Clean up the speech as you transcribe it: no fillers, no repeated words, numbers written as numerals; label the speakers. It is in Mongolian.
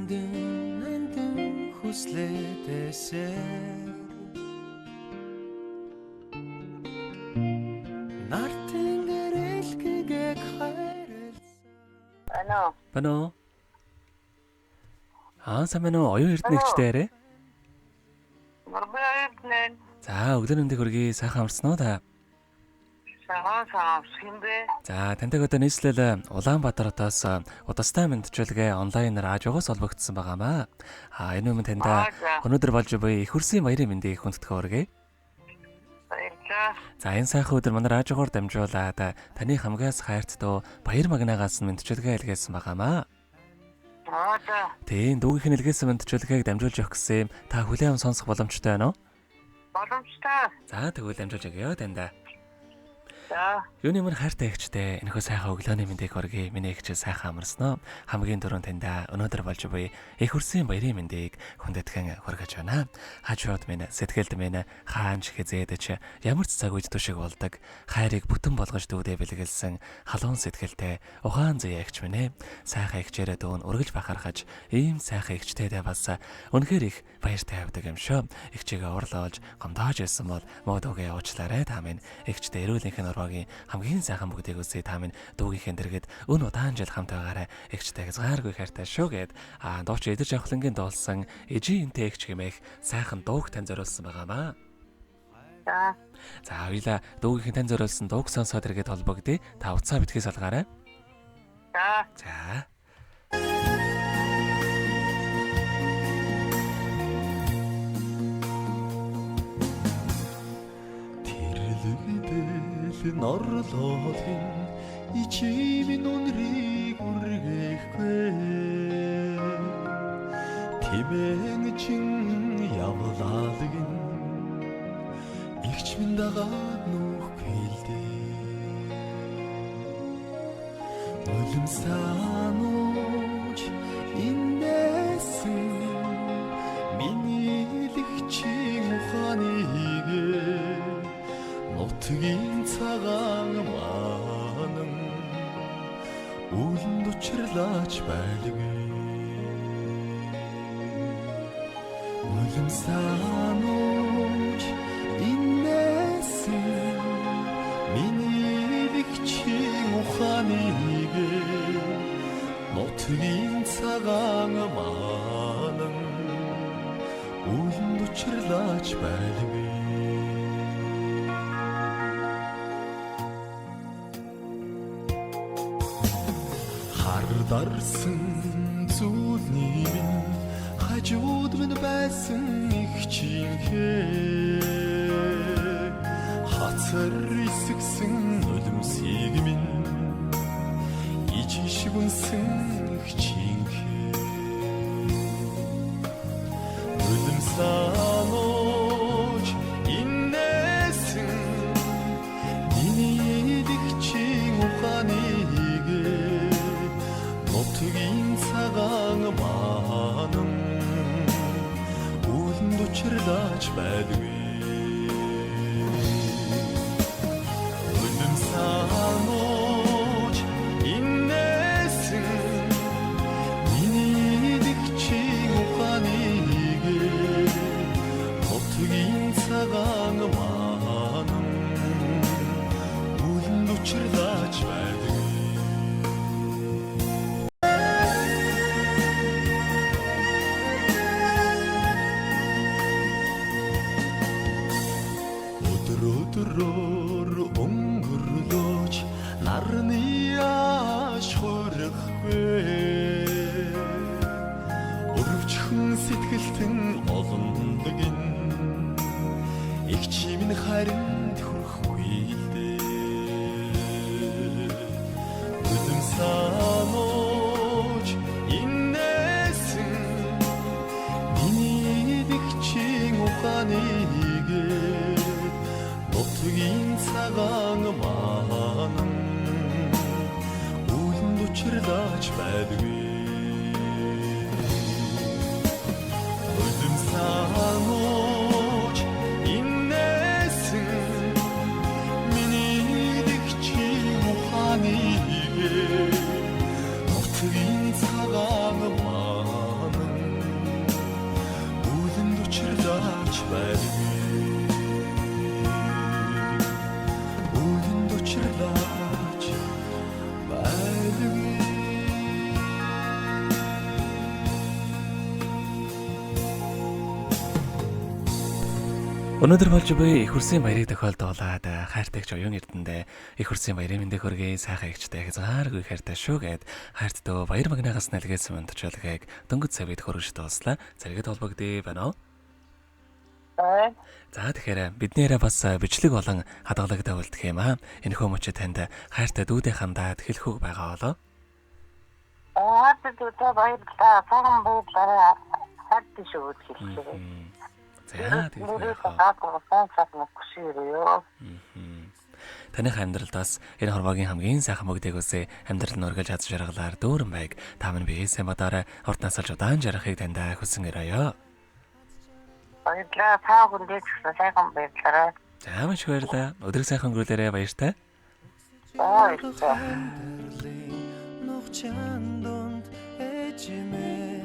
Speaker 1: Хандин хүслээдээсээ нартын гэрэлхийг хайрлсан. Бано. Самэно оюун эрдэнэгчтэй арай. За өглөө өндийг хүргэе. Сайхан амарсан уу та?
Speaker 2: Сайхан хинбэ.
Speaker 1: За тантай одоо нийслэл Улаанбаатараас удастай мэдчилгээ онлайнаар аажигоос олбогдсон байгаамаа. Энэ өмнө таньда өнөөдөр болж буй их хүрсэн баярын мэндийг хүндэтгэх хүргэе. За энэ сайхан өдөр манай аажигоор дамжуулаад таны хамгаас хайрцдуу баяр магнаагаас нь мэдчилгээ илгээсэн байгаамаа. Тийм дүүгийнх нь илгээсэн мэдчилгээг дамжуулж явах гэсэн та хүлээм сонсох боломжтой байна уу?
Speaker 2: Боломжтой.
Speaker 1: За тэгвэл дамжуулж өгье танда.
Speaker 2: За.
Speaker 1: Юуны мөр хайртай ихчтэй энэхүү сайхан өглөөний мэндийг хүргэе. Миний ихч сайхан амарсан уу? Хамгийн түрүүнд таньда өнөөдөр болж буй их хүрсэн баярын мэндийг хүндэтгэн хүргэж байна. Хажууд минь сэтгэлд минь хаанч хизээдэж ямар ч цаг үед түшиг болдог хайрыг бүтэн болгож дүүдээ бэлгэлсэн халуун сэтгэлтэй ухаан зэе ихч минь сайхан ихчээрээ дүүн үргэлж бахархаж ийм сайхан ихчтэйдээ бас үнэхээр их баяртай авдаг юм шүү. Ихчигээ урлуулж гомдоож ирсэн бол модогээ уучлаарай та минь ихчтэй эрүүлэнх нь ороогийн хамгийн сайхан бүгдийг үсээ та минь дүүгийнхэн дэргэд өн удаан жил хамт байгаарай ихчтэй згааргүй хайртай шүү гэд дууч эдэр жавхлангийн дуулсан эжинтэй ихч гэмэх сайхан дууг тань зориулсан байгаамаа.
Speaker 2: За.
Speaker 1: За хоёлаа дүүгийнхэн тань зориулсан дууг сонсоод иргэд холбогдъё. Та утсаа битгий салгаарай.
Speaker 2: За.
Speaker 1: За.
Speaker 3: Норлоолын ичимийн үнрийг үргээхгүй Тимэн чин явлаалагин игч минь дагаад нүхгүй л дээ Нулимсанууч инээсэн миний лигчийн ухааныг Нутгийн цагаан манан үлэнд учирлаач байлгүй Нулимсанууч инээсэн миний лигчийн ухааныг Нутгийн цагаан манан үлэнд учирлаач байлгүй Дарсан зүйлний минь хажууд минь байсан их чинхээ хацар исгсэн нулимсийг минь ичиш үнсэн их чинхээ нулимсанууч инээсэн миний дэгчийн ухааныг Нутгийн цагаан манан үлэнд учирлаач байлгүй Нулимсанууч инээсэн миний дэгчийн ухааныг Нутгийн цагаан манан үлэнд учирлаач байлгүй Өдрөөр өнгөрлөөч нарны ааш хүрхгүй Өрөвчхөн сэтгэлтэн олондогин их чимэн хайранд хүрхгүй л дээ Нулимсанууч инээсэн миний дэгчийн ухааныг Нутгийн цагаан манан үлэнд учирлаач байлгүй Нулимсанууч инээсэн миний дэгчийн ухааныг Нутгийн цагаан манан
Speaker 1: Өнөөдөр болж буй их хүрсийн баярыг тохиолдуулаад хайртайгч оюун эрдэндээ их хүрсийн баярын мэндийг хүргэе сайхан ихчтэй хязгааргүй хайртай шүү гэд хайртдөө баяр магнаагаас нэлгээсэн мөнтчлөгийг дөнгөж савид хөргөж дууслаа. Зэрэгэд холбогдъё байна уу? За тэгэхээр биднээрээ бас бичлэг болон хадгалагтай үлдэх юм аа. Энэхүү мөчөд танд хайртай дүүдээ хандаад хэлэхүү байгаа болоо.
Speaker 2: Хатдуудаа баярлалаа. Цагаан баярлалаа. Хатд шүү хэлчихээ.
Speaker 1: За тэгээд таних амьдралд бас энэ хорвогийн хамгийн сайхан мөгдөг үсээ амьдрал нь үргэлж хаз жаргалаар дүүрэн байг. Та минь биесээ мадаараа урт насалж удаан жарахыг тандаа хүсэн өрөөё.
Speaker 2: Баярлалаа. Та бүхэнд сайхан баярлалаа.
Speaker 1: За маш баярлалаа. Өдрийг сайхан өнгөрүүлээрэй баяртай.
Speaker 2: Баярлалаа.
Speaker 3: нух чандонд эжимээ